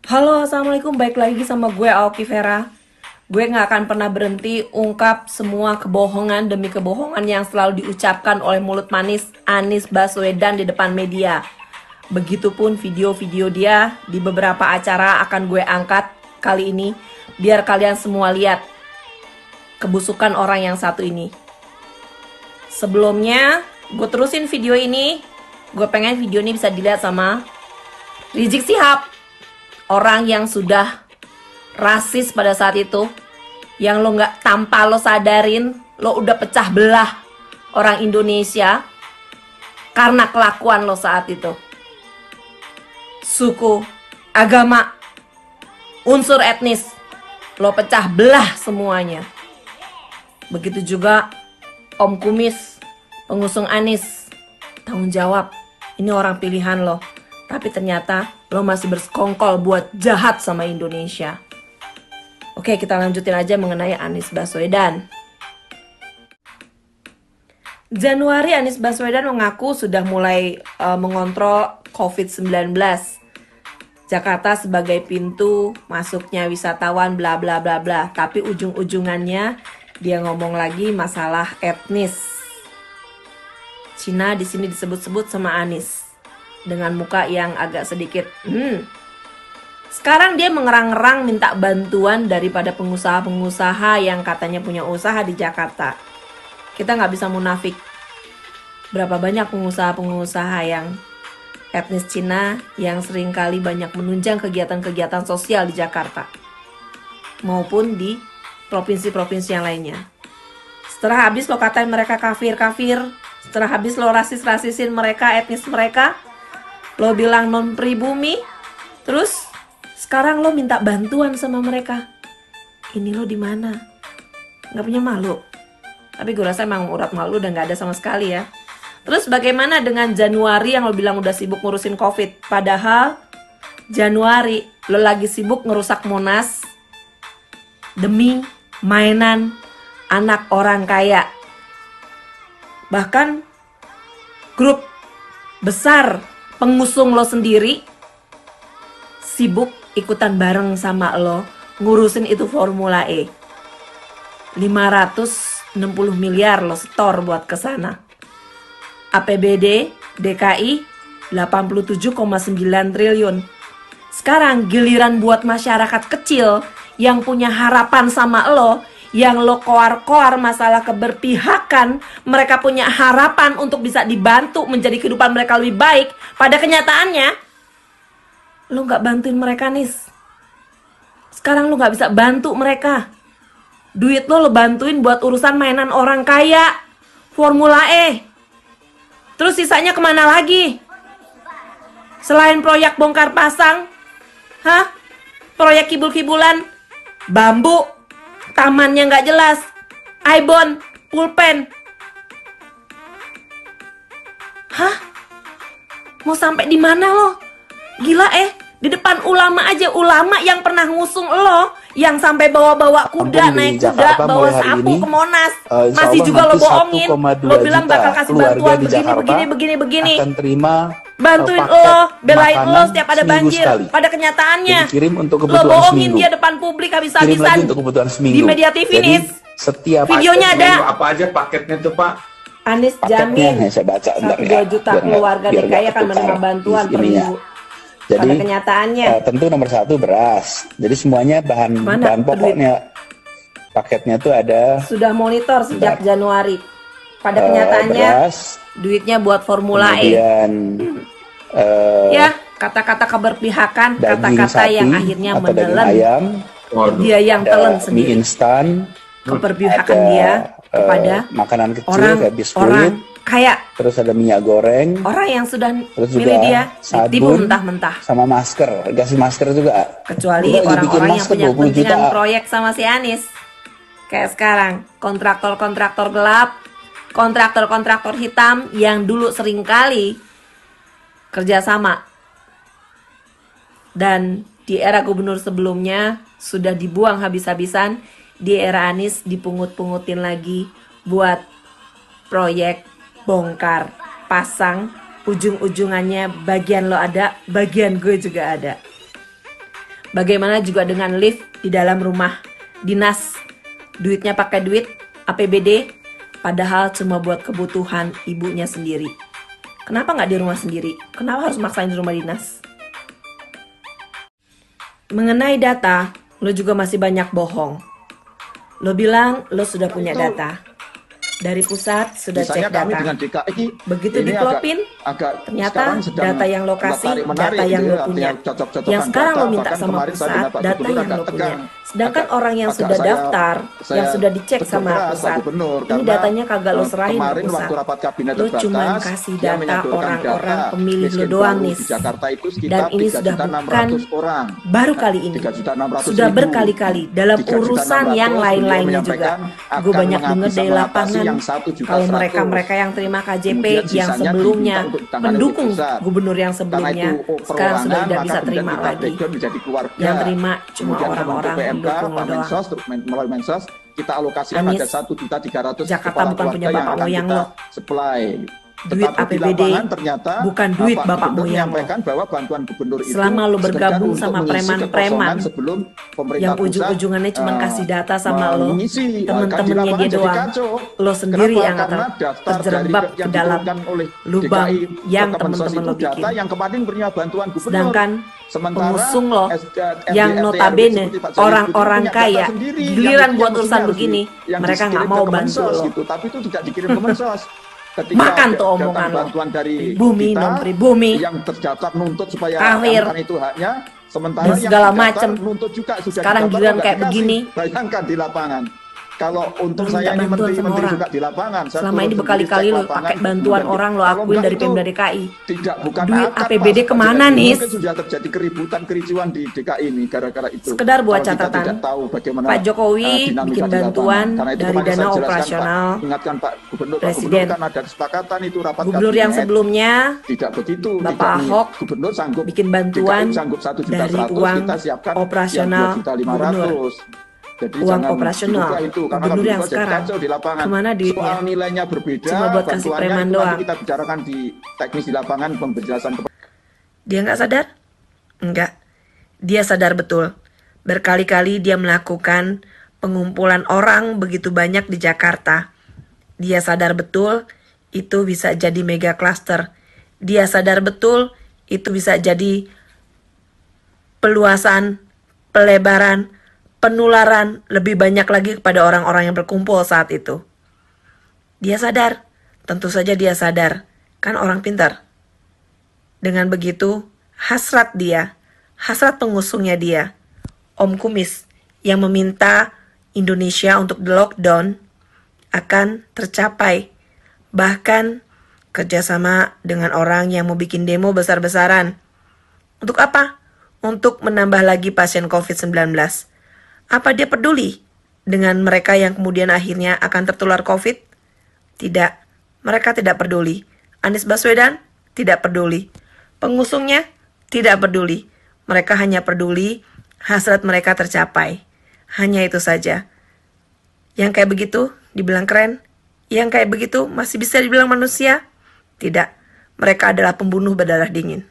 Halo, assalamualaikum. Baik lagi sama gue Aoki Vera. Gue gak akan pernah berhenti ungkap semua kebohongan demi kebohongan yang selalu diucapkan oleh mulut manis Anies Baswedan di depan media. Begitupun video-video dia di beberapa acara akan gue angkat kali ini, biar kalian semua lihat kebusukan orang yang satu ini. Sebelumnya, gue terusin video ini. Gue pengen video ini bisa dilihat sama Rizik Syihab, orang yang sudah rasis pada saat itu, yang lo gak tanpa lo sadarin, lo udah pecah belah orang Indonesia karena kelakuan lo saat itu. Suku, agama, unsur etnis, lo pecah belah semuanya. Begitu juga Om Kumis, pengusung Anies, tanggung jawab, ini orang pilihan lo, tapi ternyata lo masih bersekongkol buat jahat sama Indonesia. Oke, kita lanjutin aja mengenai Anies Baswedan. Januari Anies Baswedan mengaku sudah mulai mengontrol COVID-19. Jakarta sebagai pintu masuknya wisatawan bla bla bla bla. Tapi ujung-ujungannya dia ngomong lagi masalah etnis. Cina di sini disebut-sebut sama Anies dengan muka yang agak sedikit Sekarang dia mengerang-ngerang minta bantuan daripada pengusaha-pengusaha yang katanya punya usaha di Jakarta. Kita nggak bisa munafik. Berapa banyak pengusaha-pengusaha yang etnis Cina yang seringkali banyak menunjang kegiatan-kegiatan sosial di Jakarta maupun di provinsi-provinsi yang lainnya. Setelah habis lo katain mereka kafir-kafir, setelah habis lo rasis-rasisin mereka, etnis mereka, lo bilang non pribumi, terus sekarang lo minta bantuan sama mereka. Ini lo di mana? Nggak punya malu? Tapi gue rasa emang urat malu udah nggak ada sama sekali ya. Terus bagaimana dengan Januari yang lo bilang udah sibuk ngurusin COVID? Padahal Januari lo lagi sibuk ngerusak Monas demi mainan anak orang kaya. Bahkan grup besar pengusung lo sendiri sibuk ikutan bareng sama lo ngurusin itu Formula E. 560 miliar lo setor buat kesana. APBD DKI 87,9 triliun. Sekarang giliran buat masyarakat kecil yang punya harapan sama lo, yang lo koar-koar masalah keberpihakan, mereka punya harapan untuk bisa dibantu menjadi kehidupan mereka lebih baik. Pada kenyataannya, lo gak bantuin mereka, Nis. Sekarang lo gak bisa bantu mereka. Duit lo bantuin buat urusan mainan orang kaya, Formula E. Terus sisanya kemana lagi? Selain proyek bongkar pasang, proyek kibul-kibulan, bambu, tamannya gak jelas, ibon, pulpen. Mau sampai di mana lo? Gila di depan ulama aja, ulama yang pernah ngusung lo, yang sampai bawa-bawa kuda, naik kuda, bawa sapu ke Monas, masih juga lo bohongin. Lo bilang bakal kasih bantuan begini. Akan terima bantuin lo, belain lo setiap ada banjir. Sekali. Pada kenyataannya kirim untuk lo bohongin seminggu. Dia depan publik habis-habisan di media TV nih. Setiap videonya ada. Apa aja paketnya tuh Pak? Anies jamin saya baca 1-2 juta keluarga DKI akan menerima bantuan per minggu. Jadi pada kenyataannya tentu nomor 1 beras. Jadi semuanya bahan pokoknya paketnya tuh ada. Sudah monitor sejak Januari. Pada kenyataannya beras, duitnya buat Formula E. Ya, kata-kata keberpihakan, kata-kata yang akhirnya menelan dia yang telan sendiri. Mie instan, keberpihakan dia kepada makanan kecil kayak biskuit, kayak terus ada minyak goreng, orang yang sudah terus milih dia ditipu sabun, mentah-mentah, sama masker, kasih masker juga. Kecuali orang-orang yang punya kepentingan proyek sama si Anies. Kayak sekarang kontraktor-kontraktor gelap, kontraktor-kontraktor hitam yang dulu seringkali kerjasama dan di era gubernur sebelumnya sudah dibuang habis-habisan. Di era Anies dipungut-pungutin lagi buat proyek bongkar pasang, ujung-ujungannya bagian lo ada, bagian gue juga ada. Bagaimana juga dengan lift di dalam rumah dinas? Duitnya pakai duit APBD, padahal cuma buat kebutuhan ibunya sendiri. Kenapa nggak di rumah sendiri? Kenapa harus maksain di rumah dinas? Mengenai data, lo juga masih banyak bohong. Lo bilang lo sudah punya data. Dari pusat sudah Misalnya cek data. kami dengan DKI, Begitu ini diplopin, agak ternyata data yang lo kasih, data yang gitu lo ya, punya. cocok-cocokan Yang sekarang data. lo minta Bahkan sama kemarin saya pusat, dengan Pak data Gubernur yang agak lo punya. tegang. Sedangkan orang yang Agak sudah daftar, yang sudah dicek tegur sama keras Pak pusat, Gubernur, ini karena, datanya kagak lo serahin ke kemarin pusat. waktu rapat kabinet Lo terbatas, cuma kasih dia data menyodorkan orang-orang data pemilih lo miskin doang baru nih. di Jakarta itu Dan sekitar ini sudah bukan 3.600.000 orang. baru kali ini. 3.600.000. Sudah berkali-kali dalam 3.600.000, urusan yang beliau lain-lainnya juga. menyampaikan Gue akan banyak dengar dari mengatasi lapangan yang 1.100.000. kalau mereka yang terima KJP Kemudian yang sisanya sebelumnya diminta untuk ditangani oleh mendukung pusat. gubernur yang Karena sebelumnya itu sekarang sudah perorangan, tidak maka bisa kemudian terima kita lagi. breakdown menjadi keluarga. Yang terima cuma Kemudian orang-orang PMK, pendukung lo Pak doang. Mensos, melalui Mensos, kita alokasikan Anies, ada 1.300.000 Jakarta kepala bukan punya keluarga yang bapak akan moyang kita lo. supply. Duit Tetapi di APBD lapangan ternyata bukan duit Pak bapak Gubernur moyang lo. menyampaikan bahwa bantuan gubernur itu Selama lo bergabung sekedar sama untuk mengisi preman-preman kekosongan sebelum pemerintah yang pusat, ujung-ujungannya cuma kasih data sama lo, mengisi. temen-temennya Kan di dia lapangan jadi doang. kacau. Lo sendiri Kenapa? yang Karena daftar terjerembab dari ke yang dalam diturunkan oleh lubang DKI yang ke Kemensos temen-temen itu lo data bikin. yang kemarin punya bantuan gubernur. Sedangkan Sementara pengusung lo yang RT, notabene seperti Pak Jayus orang-orang punya data kaya, sendiri, giliran yang buat mestinya urusan harus begini, yang mereka nggak dikirim mau ke bantu Kemensos lo. gitu, tapi itu tidak dikirim ke Kemensos. Ketika Makan tuh datang omongan lo. bantuan dari Pribumi, kita non-pribumi, yang terdaftar nuntut supaya kafir, anggaran itu haknya, sementara dan yang segala terdaftar macem. nuntut juga sudah Sekarang didaftar, giliran nggak kayak dikasih. begini. Bayangkan di lapangan. Kalau untung Lo minta saya ini bantuan sama menteri-menteri orang. juga di lapangan. Saya Selama turun ini sendiri, berkali-kali cek lo lapangan, pakai bantuan kemudian orang lo kalau akuin enggak dari itu Pemda DKI. tidak bukan Duit akad, APBD Pak. kemana, Jadi Nis? mungkin sudah terjadi keributan kericuan di DKI ini gara-gara itu. Sekedar buat Kalau kita catatan, tidak tahu bagaimana Pak Jokowi dinamika bikin di lapangan. bantuan Karena itu dari kemarin dana saya jelaskan, operasional Pak, ingatkan Pak Gubernur Presiden. kan ada kesepakatan itu rapat Gubernur yang kabinet. sebelumnya, Tidak begitu, Bapak tidak nih. Ahok Gubernur sanggup bikin bantuan DKI sanggup 1.100.000, dari uang kita siapkan operasional yang 2.500.000. Jadi uang jangan operasional dibuka itu, karena gubernur kalau yang dibuka jadi sekarang. kacau di lapangan. Kemana duitnya? Soal nilainya berbeda, Cuma buat kasih bantuannya preman itu doang. nanti kita bicarakan di teknis di lapangan penjelasan. Dia nggak sadar? Enggak. Dia sadar betul. Berkali-kali dia melakukan pengumpulan orang begitu banyak di Jakarta. Dia sadar betul itu bisa jadi mega cluster. Dia sadar betul itu bisa jadi peluasan, pelebaran, penularan lebih banyak lagi kepada orang-orang yang berkumpul saat itu. Dia sadar, tentu saja dia sadar, kan orang pintar. Dengan begitu, hasrat dia, hasrat pengusungnya dia, Om Kumis yang meminta Indonesia untuk di lockdown akan tercapai. Bahkan kerjasama dengan orang yang mau bikin demo besar-besaran. Untuk apa? Untuk menambah lagi pasien COVID-19. Apa dia peduli dengan mereka yang kemudian akhirnya akan tertular COVID? Tidak, mereka tidak peduli. Anies Baswedan tidak peduli. Pengusungnya tidak peduli. Mereka hanya peduli hasrat mereka tercapai. Hanya itu saja. Yang kayak begitu dibilang keren. Yang kayak begitu masih bisa dibilang manusia? Tidak, mereka adalah pembunuh berdarah dingin.